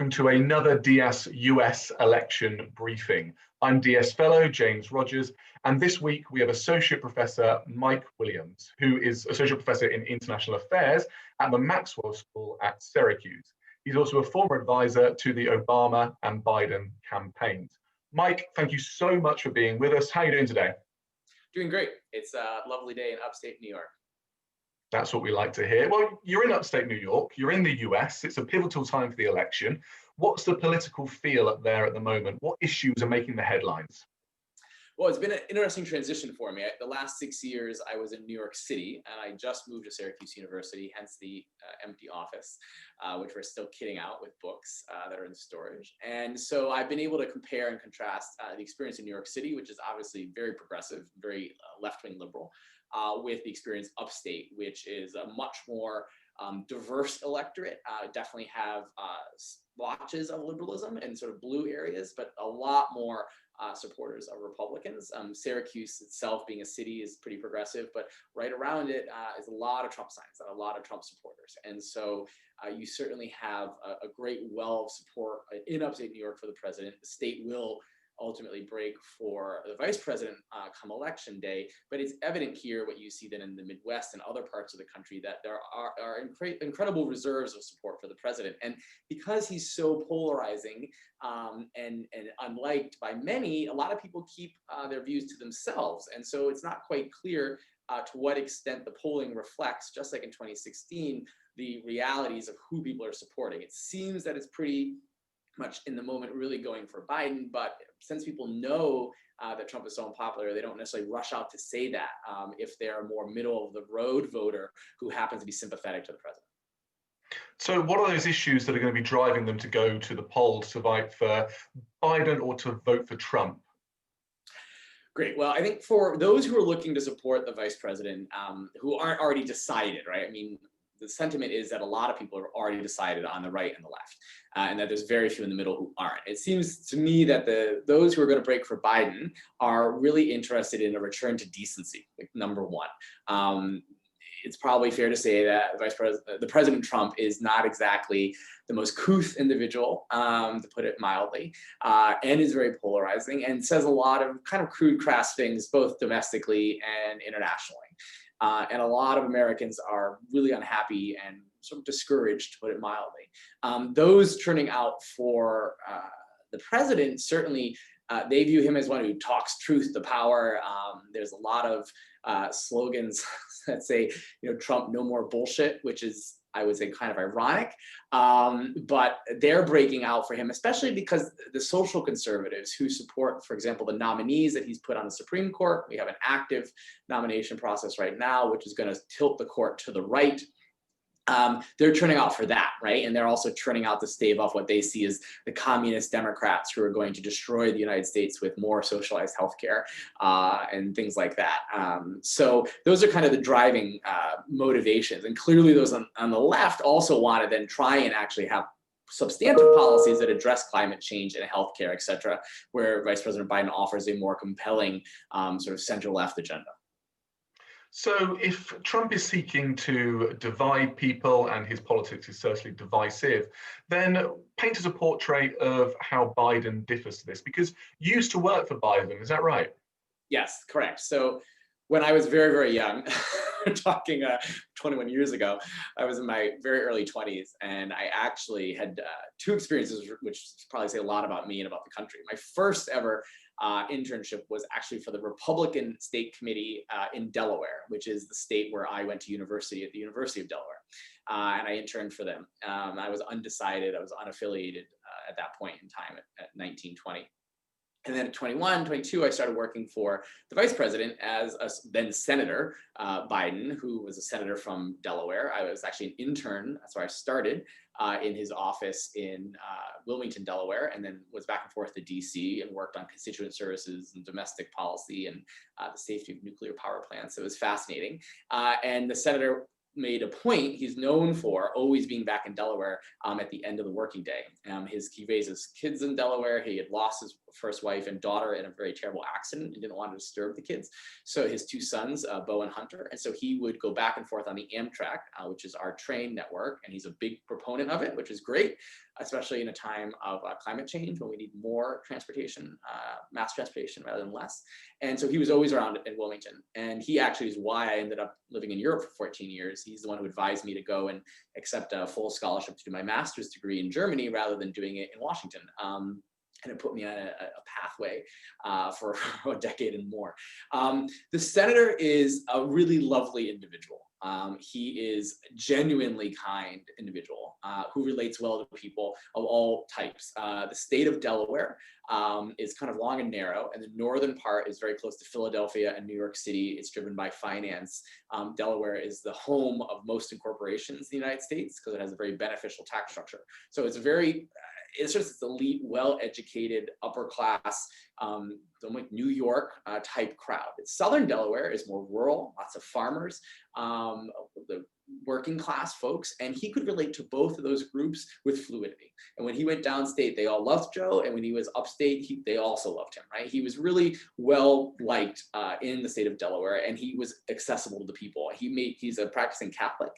welcome to another DIAS US election briefing. I'm DIAS Fellow James Rogers, and this week we have Associate Professor Mike Williams, who is Associate Professor in International Affairs at the Maxwell School at Syracuse. He's also a former advisor to the Obama and Biden campaigns. Mike, thank you so much for being with us. How are you doing today? Doing great. It's a lovely day in upstate New York. That's what we like to hear. Well, you're in upstate New York, you're in the US, it's a pivotal time for the election. What's the political feel up there at the moment? What issues are making the headlines? Well, it's been an interesting transition for me. The last 6 years, I was in New York City, and I just moved to Syracuse University, hence the empty office, which we're still kitting out with books that are in storage. And so I've been able to compare and contrast the experience in New York City, which is obviously very progressive, very left-wing liberal, with the experience upstate, which is a much more diverse electorate. Definitely have splotches of liberalism and sort of blue areas, but a lot more supporters of Republicans. Syracuse itself, being a city, is pretty progressive, but right around it is a lot of Trump signs and a lot of Trump supporters. And so you certainly have a great well of support in upstate New York for the president. The state will ultimately break for the vice president come election day. But it's evident here what you see then in the Midwest and other parts of the country, that there are incredible reserves of support for the president. And because he's so polarizing and unliked by many, a lot of people keep their views to themselves. And so it's not quite clear to what extent the polling reflects, just like in 2016, the realities of who people are supporting. It seems that it's pretty much in the moment really going for Biden, but since people know that Trump is so unpopular, they don't necessarily rush out to say that if they're a more middle of the road voter who happens to be sympathetic to the president. So what are those issues that are going to be driving them to go to the polls to vote for Biden or to vote for Trump? Great. Well, I think for those who are looking to support the vice president who aren't already decided, right? I mean, the sentiment is that a lot of people are already decided on the right and the left, and that there's very few in the middle who aren't. It seems to me that those who are going to break for Biden are really interested in a return to decency, like number one. It's probably fair to say that the President Trump is not exactly the most couth individual, to put it mildly, and is very polarizing and says a lot of kind of crude, crass things, both domestically and internationally. And a lot of Americans are really unhappy and sort of discouraged, to put it mildly. Those turning out for the president, certainly they view him as one who talks truth to power. There's a lot of slogans that say, Trump, no more bullshit, which is, I would say, kind of ironic, but they're breaking out for him, especially because the social conservatives who support, for example, the nominees that he's put on the Supreme Court, we have an active nomination process right now, which is going to tilt the court to the right. They're turning out for that, right? And they're also turning out to stave off what they see as the communist Democrats who are going to destroy the United States with more socialized healthcare and things like that. So those are kind of the driving motivations. And clearly those on the left also want to then try and actually have substantive policies that address climate change and healthcare, et cetera, where Vice President Biden offers a more compelling sort of center left agenda. So if Trump is seeking to divide people and his politics is certainly divisive, then paint us a portrait of how Biden differs to this, because you used to work for Biden, is that right? Yes, correct. So when I was very, very young, we're talking 21 years ago, I was in my very early 20s, and I actually had two experiences which probably say a lot about me and about the country. My first ever internship was actually for the Republican State Committee in Delaware, which is the state where I went to university at the University of Delaware. And I interned for them. I was undecided, I was unaffiliated at that point in time at 19, 20. And then at 21, 22, I started working for the vice president as a then Senator Biden, who was a senator from Delaware. I was actually an intern, that's where I started, in his office in Wilmington, Delaware, and then was back and forth to DC and worked on constituent services and domestic policy and the safety of nuclear power plants. It was fascinating. And the senator made a point, he's known for always being back in Delaware at the end of the working day. He raised his kids in Delaware. He had lost his first wife and daughter in a very terrible accident and didn't want to disturb the kids. So his two sons, Bo and Hunter. And so he would go back and forth on the Amtrak, which is our train network. And he's a big proponent of it, which is great. especially in a time of climate change when we need more transportation, mass transportation rather than less. And so he was always around in Wilmington. And he actually is why I ended up living in Europe for 14 years. He's the one who advised me to go and accept a full scholarship to do my master's degree in Germany rather than doing it in Washington. And it put me on a pathway for a decade and more. The senator is a really lovely individual. He is a genuinely kind individual who relates well to people of all types. The state of Delaware is kind of long and narrow, and the northern part is very close to Philadelphia and New York City. It's driven by finance. Delaware is the home of most corporations in the United States because it has a very beneficial tax structure. So it's it's just this elite, well-educated, upper class, like New York type crowd. Southern Delaware is more rural, lots of farmers, the working class folks, and he could relate to both of those groups with fluidity. And when he went downstate, they all loved Joe, and when he was upstate, they also loved him, right? He was really well liked in the state of Delaware, and he was accessible to the people. He's a practicing Catholic.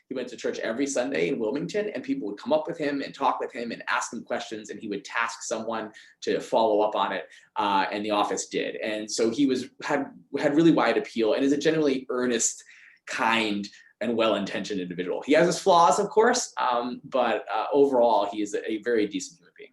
He went to church every Sunday in Wilmington, and people would come up with him and talk with him and ask him questions, and he would task someone to follow up on it, and the office did. And so he had really wide appeal and is a genuinely earnest, kind, and well-intentioned individual. He has his flaws, of course, but overall, he is a very decent human being.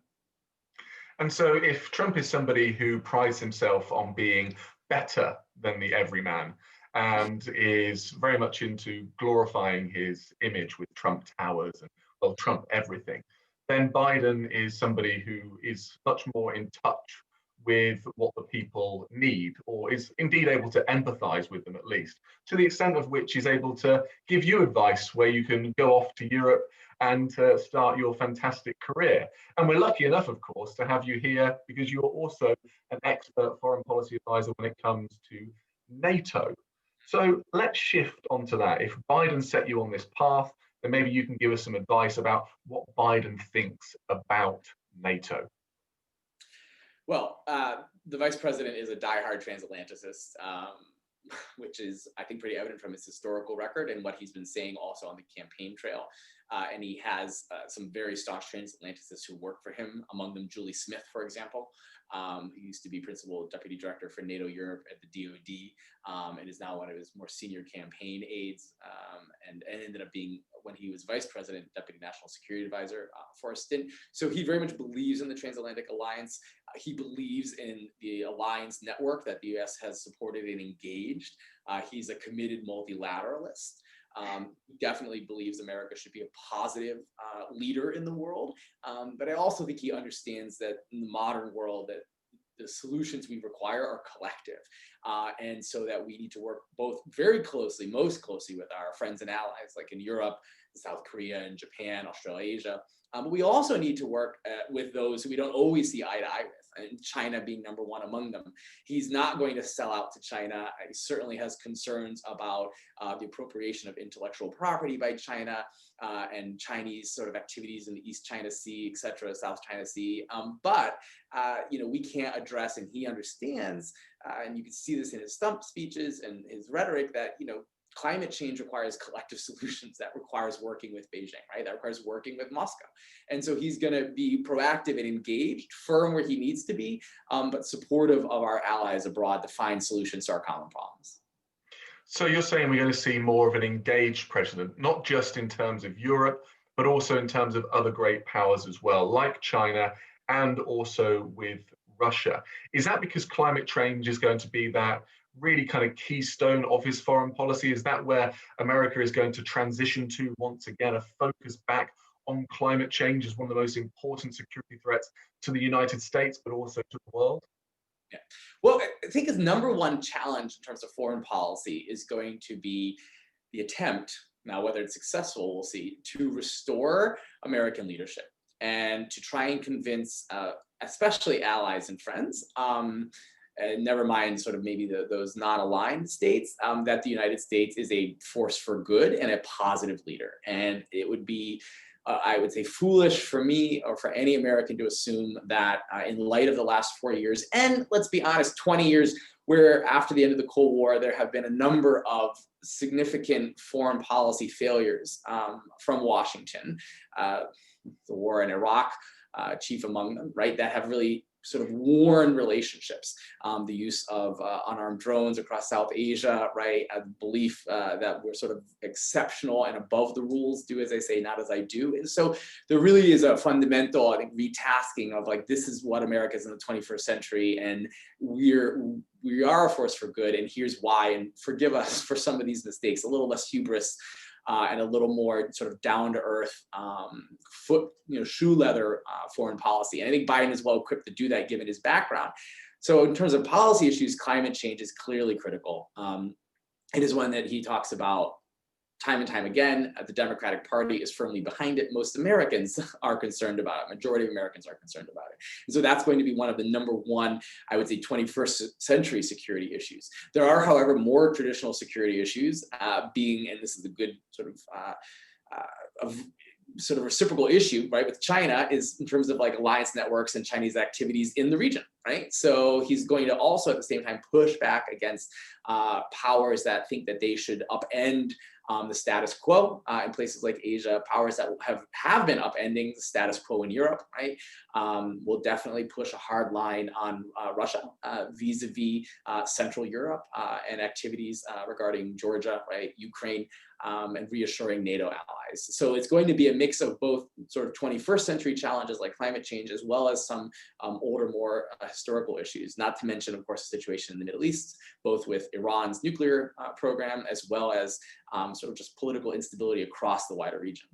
And so if Trump is somebody who prides himself on being better than the everyman and is very much into glorifying his image with Trump Towers and, well, Trump everything, then Biden is somebody who is much more in touch with what the people need, or is indeed able to empathize with them, at least to the extent of which he's able to give you advice where you can go off to Europe and start your fantastic career. And we're lucky enough, of course, to have you here because you're also an expert foreign policy advisor when it comes to NATO. So let's shift onto that. If Biden set you on this path, then maybe you can give us some advice about what Biden thinks about NATO. Well, the vice president is a diehard transatlanticist, which is, I think, pretty evident from his historical record and what he's been saying also on the campaign trail. And he has some very staunch transatlanticists who work for him, among them Julie Smith, for example, who used to be principal deputy director for NATO Europe at the DoD, and is now one of his more senior campaign aides, and ended up being, when he was vice president, deputy national security advisor for a stint. So he very much believes in the transatlantic alliance. He believes in the alliance network that the U.S. has supported and engaged. He's a committed multilateralist. He definitely believes America should be a positive leader in the world. But I also think he understands that in the modern world that the solutions we require are collective. And so that we need to work both very closely, most closely with our friends and allies, like in Europe, South Korea, and Japan, Australia, Asia. But we also need to work with those who we don't always see eye to eye with, and China being number one among them. He's not going to sell out to China. He certainly has concerns about the appropriation of intellectual property by China and Chinese sort of activities in the East China Sea, et cetera, South China Sea. But we can't address, and he understands, and you can see this in his stump speeches and his rhetoric, that climate change requires collective solutions. That requires working with Beijing, right? That requires working with Moscow. And so he's going to be proactive and engaged, firm where he needs to be, but supportive of our allies abroad to find solutions to our common problems. So you're saying we're going to see more of an engaged president, not just in terms of Europe, but also in terms of other great powers as well, like China and also with Russia. Is that because climate change is going to be that really kind of keystone of his foreign policy? Is that where America is going to transition to once again, a focus back on climate change as one of the most important security threats to the United States, but also to the world? Yeah. Well, I think his number one challenge in terms of foreign policy is going to be the attempt, now whether it's successful, we'll see, to restore American leadership and to try and convince especially allies and friends, and never mind sort of maybe those non-aligned states, that the United States is a force for good and a positive leader. And it would be, I would say, foolish for me or for any American to assume that in light of the last 4 years, and let's be honest, 20 years where after the end of the Cold War, there have been a number of significant foreign policy failures from Washington. The war in Iraq, chief among them, right, that have really sort of worn relationships. The use of unarmed drones across South Asia, right, a belief that we're sort of exceptional and above the rules, do as I say, not as I do. And so there really is a fundamental, I think, retasking of like, this is what America is in the 21st century, and we are a force for good, and here's why, and forgive us for some of these mistakes, a little less hubris, and a little more sort of down to earth, shoe leather foreign policy. And I think Biden is well equipped to do that given his background. So in terms of policy issues, climate change is clearly critical. It is one that he talks about time and time again. The Democratic Party is firmly behind it. Most Americans are concerned about it. Majority of Americans are concerned about it. And so that's going to be one of the number one, I would say, 21st century security issues. There are, however, more traditional security issues being, and this is a good sort of reciprocal issue, right, with China, is in terms of like alliance networks and Chinese activities in the region, right? So he's going to also at the same time push back against powers that think that they should upend the status quo in places like Asia, powers that have been upending the status quo in Europe, right? Will definitely push a hard line on Russia vis-a-vis Central Europe and activities regarding Georgia, right, Ukraine, and reassuring NATO allies. So it's going to be a mix of both sort of 21st century challenges like climate change, as well as some older, more historical issues, not to mention, of course, the situation in the Middle East, both with Iran's nuclear program, as well as sort of just political instability across the wider region.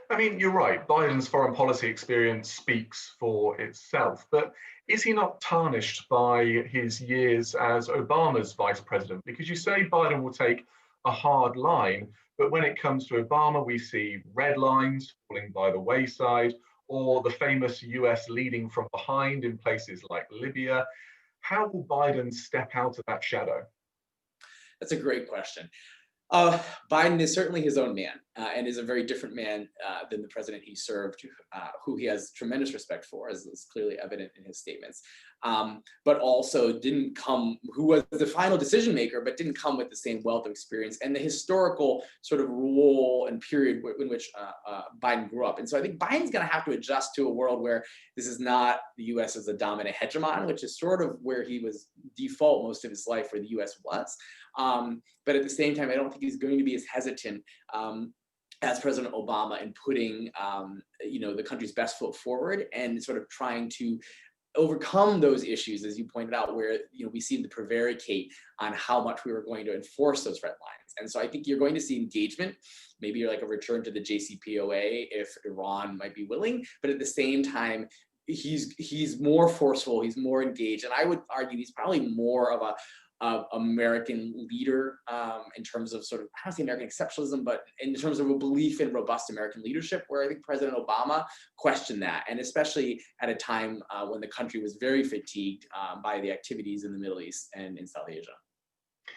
I mean, you're right. Biden's foreign policy experience speaks for itself, but is he not tarnished by his years as Obama's vice president? Because you say Biden will take a hard line, but when it comes to Obama, we see red lines falling by the wayside, or the famous US leading from behind in places like Libya. How will Biden step out of that shadow? That's a great question. Biden is certainly his own man and is a very different man than the president he served, who he has tremendous respect for, as is clearly evident in his statements, but also who was the final decision maker, but didn't come with the same wealth of experience and the historical sort of role and period in which Biden grew up. And so I think Biden's going to have to adjust to a world where this is not the US as a dominant hegemon, which is sort of where he was default most of his life, where the US was. But at the same time, I don't think he's going to be as hesitant as President Obama in putting, the country's best foot forward and sort of trying to overcome those issues, as you pointed out, where we seem to prevaricate on how much we were going to enforce those red lines. And so I think you're going to see engagement, maybe like a return to the JCPOA if Iran might be willing, but at the same time, he's more forceful, he's more engaged, and I would argue he's probably more of a American leader in terms of sort of, I don't say American exceptionalism, but in terms of a belief in robust American leadership, where I think President Obama questioned that, and especially at a time when the country was very fatigued by the activities in the Middle East and in South Asia.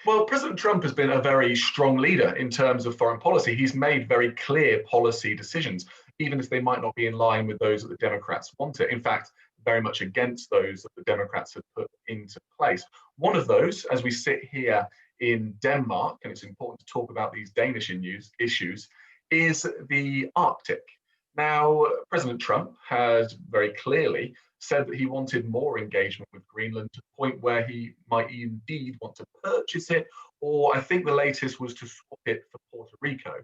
Well, President Trump has been a very strong leader in terms of foreign policy. He's made very clear policy decisions, even if they might not be in line with those that the Democrats wanted. In fact, very much against those that the Democrats had put into place. One of those, as we sit here in Denmark, and it's important to talk about these Danish issues, is the Arctic. Now, President Trump has very clearly said that he wanted more engagement with Greenland, to the point where he might indeed want to purchase it, or I think the latest was to swap it for Puerto Rico.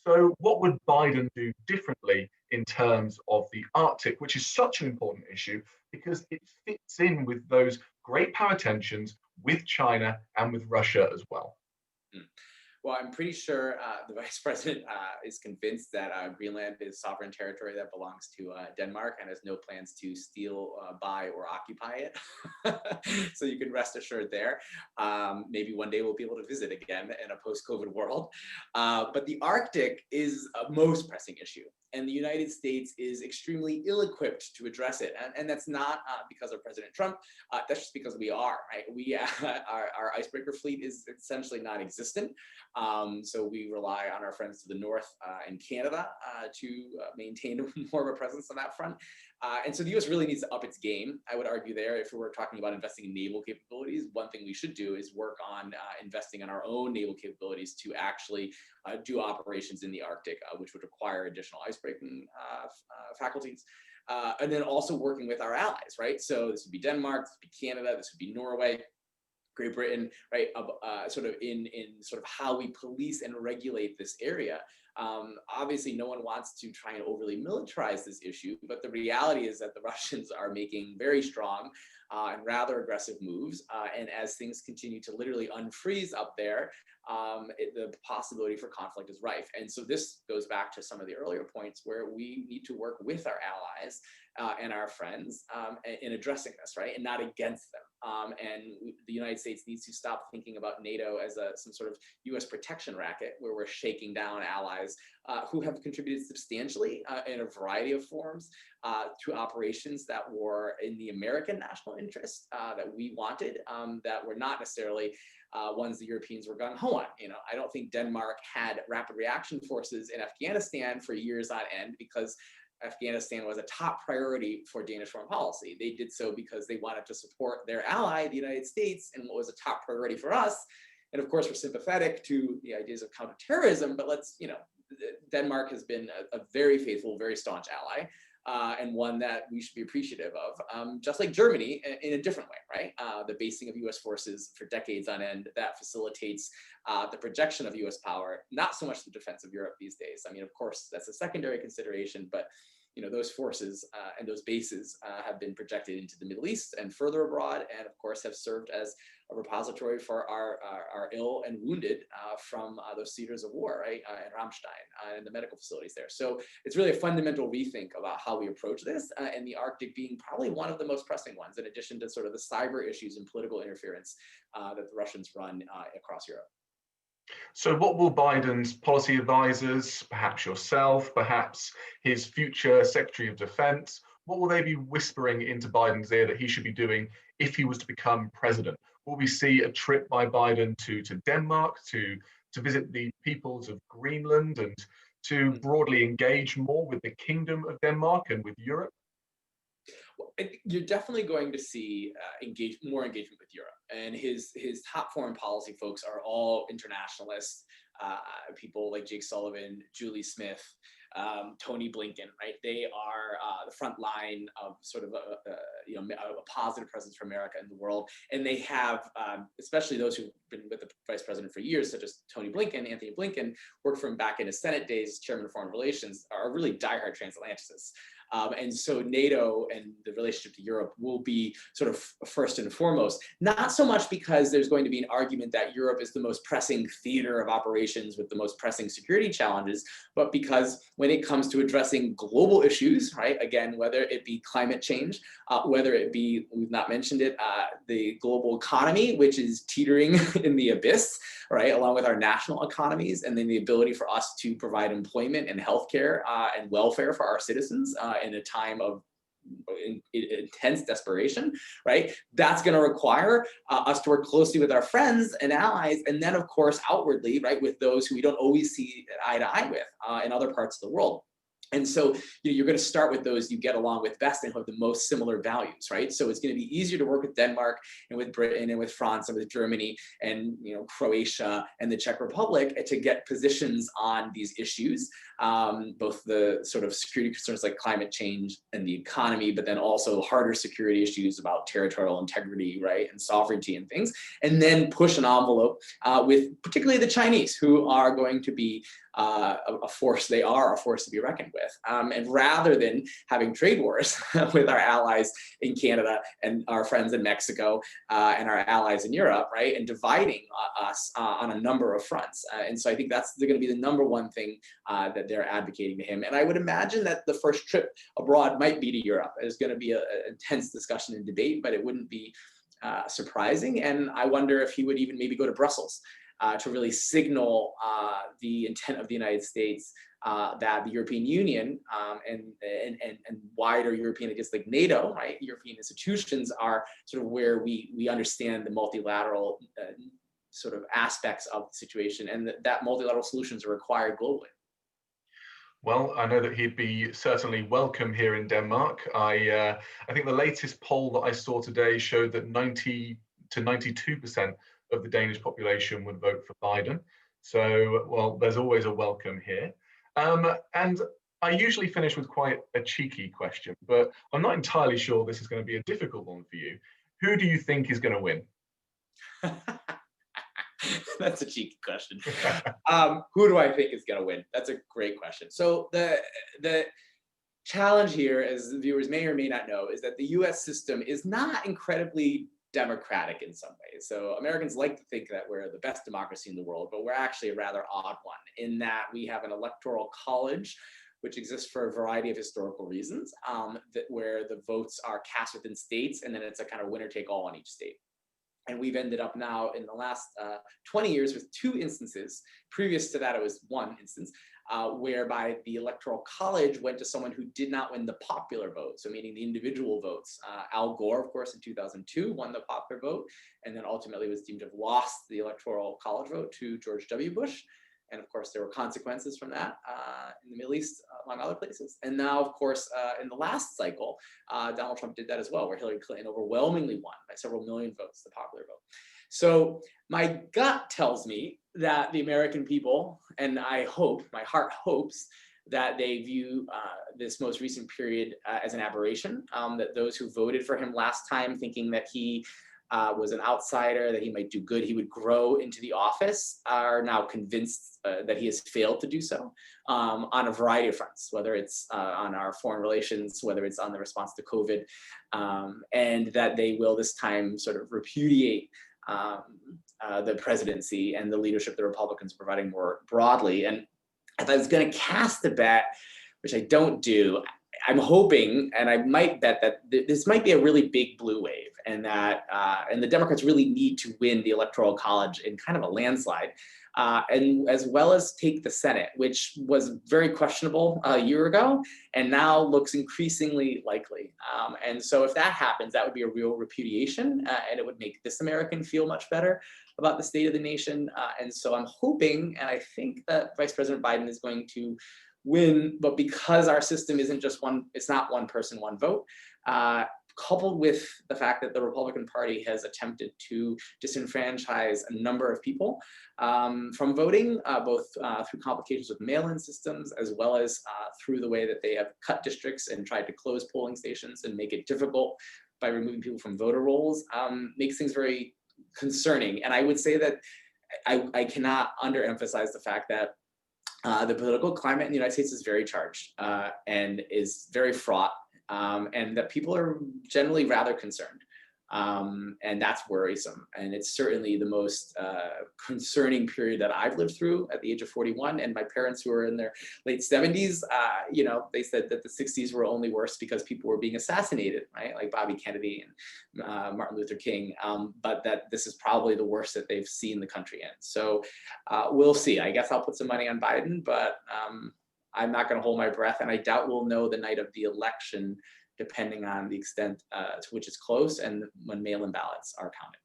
So what would Biden do differently in terms of the Arctic, which is such an important issue because it fits in with those great power tensions with China and with Russia as well? Well, I'm pretty sure the vice president is convinced that Greenland is sovereign territory that belongs to Denmark and has no plans to steal, buy, or occupy it. So you can rest assured there. Maybe one day we'll be able to visit again in a post-COVID world. But the Arctic is a most pressing issue, and the United States is extremely ill-equipped to address it. And that's not because of President Trump. That's just because we are, right? Our icebreaker fleet is essentially non-existent. So we rely on our friends to the north in Canada to maintain more of a presence on that front. And so the US really needs to up its game, I would argue there. If we were talking about investing in naval capabilities, one thing we should do is work on investing in our own naval capabilities to actually do operations in the Arctic, which would require additional icebreaking faculties. And then also working with our allies, right? So this would be Denmark, this would be Canada, this would be Norway, Great Britain, right? Sort of in sort of how we police and regulate this area. Obviously, no one wants to try and overly militarize this issue, but the reality is that the Russians are making very strong and rather aggressive moves. And as things continue to literally unfreeze up there, the possibility for conflict is rife. And so this goes back to some of the earlier points where we need to work with our allies and our friends in addressing this, right? And not against them. And the United States needs to stop thinking about NATO as some sort of US protection racket where we're shaking down allies who have contributed substantially in a variety of forms to operations that were in the American national interest that we wanted, that were not necessarily ones the Europeans were gung-ho on. You know, I don't think Denmark had rapid reaction forces in Afghanistan for years on end because Afghanistan was a top priority for Danish foreign policy. They did so because they wanted to support their ally, the United States, and what was a top priority for us. And of course, we're sympathetic to the ideas of counterterrorism, but let's, you know, Denmark has been a very faithful, very staunch ally. And one that we should be appreciative of, just like Germany in a different way, right? The basing of US forces for decades on end that facilitates the projection of US power, not so much the defense of Europe these days. I mean, of course, that's a secondary consideration, but you know, those forces and those bases have been projected into the Middle East and further abroad, and of course have served as a repository for our ill and wounded from those theaters of war, right, in Ramstein and the medical facilities there. So it's really a fundamental rethink about how we approach this, and the Arctic being probably one of the most pressing ones, in addition to sort of the cyber issues and political interference that the Russians run across Europe. So what will Biden's policy advisors, perhaps yourself, perhaps his future Secretary of Defense, what will they be whispering into Biden's ear that he should be doing if he was to become president? Will we see a trip by Biden to Denmark to visit the peoples of Greenland and to broadly engage more with the Kingdom of Denmark and with Europe? Well, you're definitely going to see more engagement with Europe, and his top foreign policy folks are all internationalists, people like Jake Sullivan, Julie Smith, Tony Blinken, right? They are the front line of sort of a positive presence for America in the world, and they have, especially those who've been with the vice president for years, such as Tony Blinken, Anthony Blinken, worked for him back in his Senate days, chairman of foreign relations, are really diehard transatlanticists. And so NATO and the relationship to Europe will be sort of first and foremost, not so much because there's going to be an argument that Europe is the most pressing theater of operations with the most pressing security challenges, but because when it comes to addressing global issues, right, again, whether it be climate change, whether it be, we've not mentioned it, the global economy, which is teetering in the abyss, right, along with our national economies, and then the ability for us to provide employment and healthcare and welfare for our citizens in a time of intense desperation, right? That's going to require us to work closely with our friends and allies, and then of course outwardly, right, with those who we don't always see eye to eye with in other parts of the world. And so you're going to start with those you get along with best and who have the most similar values, right? So it's going to be easier to work with Denmark and with Britain and with France and with Germany and Croatia and the Czech Republic to get positions on these issues, both the sort of security concerns like climate change and the economy, but then also harder security issues about territorial integrity, right, and sovereignty and things, and then push an envelope with particularly the Chinese, who are going to be a force. They are a force to be reckoned with. And rather than having trade wars with our allies in Canada and our friends in Mexico and our allies in Europe, right, and dividing us on a number of fronts. And so I think that's going to be the number one thing that they're advocating to him. And I would imagine that the first trip abroad might be to Europe. There's going to be an intense discussion and debate, but it wouldn't be surprising. And I wonder if he would even maybe go to Brussels to really signal the intent of the United States that the European Union and wider European, I guess, like NATO, right? European institutions are sort of where we understand the multilateral sort of aspects of the situation, and that multilateral solutions are required globally. Well, I know that he'd be certainly welcome here in Denmark. I think the latest poll that I saw today showed that 90 to 92% of the Danish population would vote for Biden. So, well, there's always a welcome here. And I usually finish with quite a cheeky question, but I'm not entirely sure this is going to be a difficult one for you. Who do you think is going to win? That's a cheeky question. Who do I think is going to win? That's a great question. So the challenge here, as the viewers may or may not know, is that the U.S. system is not incredibly democratic in some ways. So Americans like to think that we're the best democracy in the world, but we're actually a rather odd one in that we have an electoral college, which exists for a variety of historical reasons, where the votes are cast within states, and then it's a kind of winner take all in each state. And we've ended up now in the last 20 years with two instances. Previous to that, it was one instance, whereby the Electoral College went to someone who did not win the popular vote, so meaning the individual votes. Al Gore, of course, in 2002 won the popular vote, and then ultimately was deemed to have lost the Electoral College vote to George W. Bush. And of course, there were consequences from that in the Middle East, among other places. And now, of course, in the last cycle, Donald Trump did that as well, where Hillary Clinton overwhelmingly won by several million votes, the popular vote. So my gut tells me that the American people, and I hope, my heart hopes, that they view this most recent period as an aberration, that those who voted for him last time thinking that he was an outsider, that he might do good, he would grow into the office, are now convinced that he has failed to do so on a variety of fronts, whether it's on our foreign relations, whether it's on the response to COVID, and that they will this time sort of repudiate the presidency and the leadership the Republicans are providing more broadly. And if I was going to cast a bet, which I don't do, I'm hoping, and I might bet that this might be a really big blue wave, and that and the Democrats really need to win the Electoral College in kind of a landslide, and as well as take the Senate, which was very questionable a year ago, and now looks increasingly likely. And so if that happens, that would be a real repudiation, and it would make this American feel much better about the state of the nation. And so I'm hoping, and I think that Vice President Biden is going to win, but because our system isn't just one, it's not one person, one vote, coupled with the fact that the Republican Party has attempted to disenfranchise a number of people from voting, both through complications with mail-in systems, as well as through the way that they have cut districts and tried to close polling stations and make it difficult by removing people from voter rolls, makes things very concerning. And I would say that I cannot underemphasize the fact that the political climate in the United States is very charged and is very fraught, and that people are generally rather concerned. And that's worrisome. And it's certainly the most concerning period that I've lived through at the age of 41. And my parents, who were in their late 70s, you know, they said that the 60s were only worse because people were being assassinated, right? Like Bobby Kennedy and Martin Luther King, but that this is probably the worst that they've seen the country in. So we'll see. I guess I'll put some money on Biden, but I'm not going to hold my breath. And I doubt we'll know the night of the election, depending on the extent to which it's close and when mail-in ballots are counted.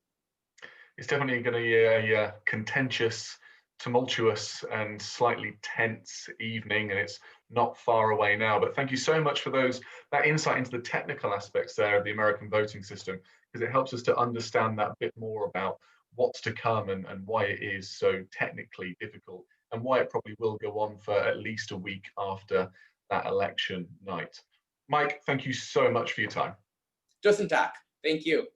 It's definitely going to be a contentious, tumultuous, and slightly tense evening, and it's not far away now. But thank you so much for that insight into the technical aspects there of the American voting system, because it helps us to understand that bit more about what's to come and why it is so technically difficult, and why it probably will go on for at least a week after that election night. Mike, thank you so much for your time. Justin Tak, thank you.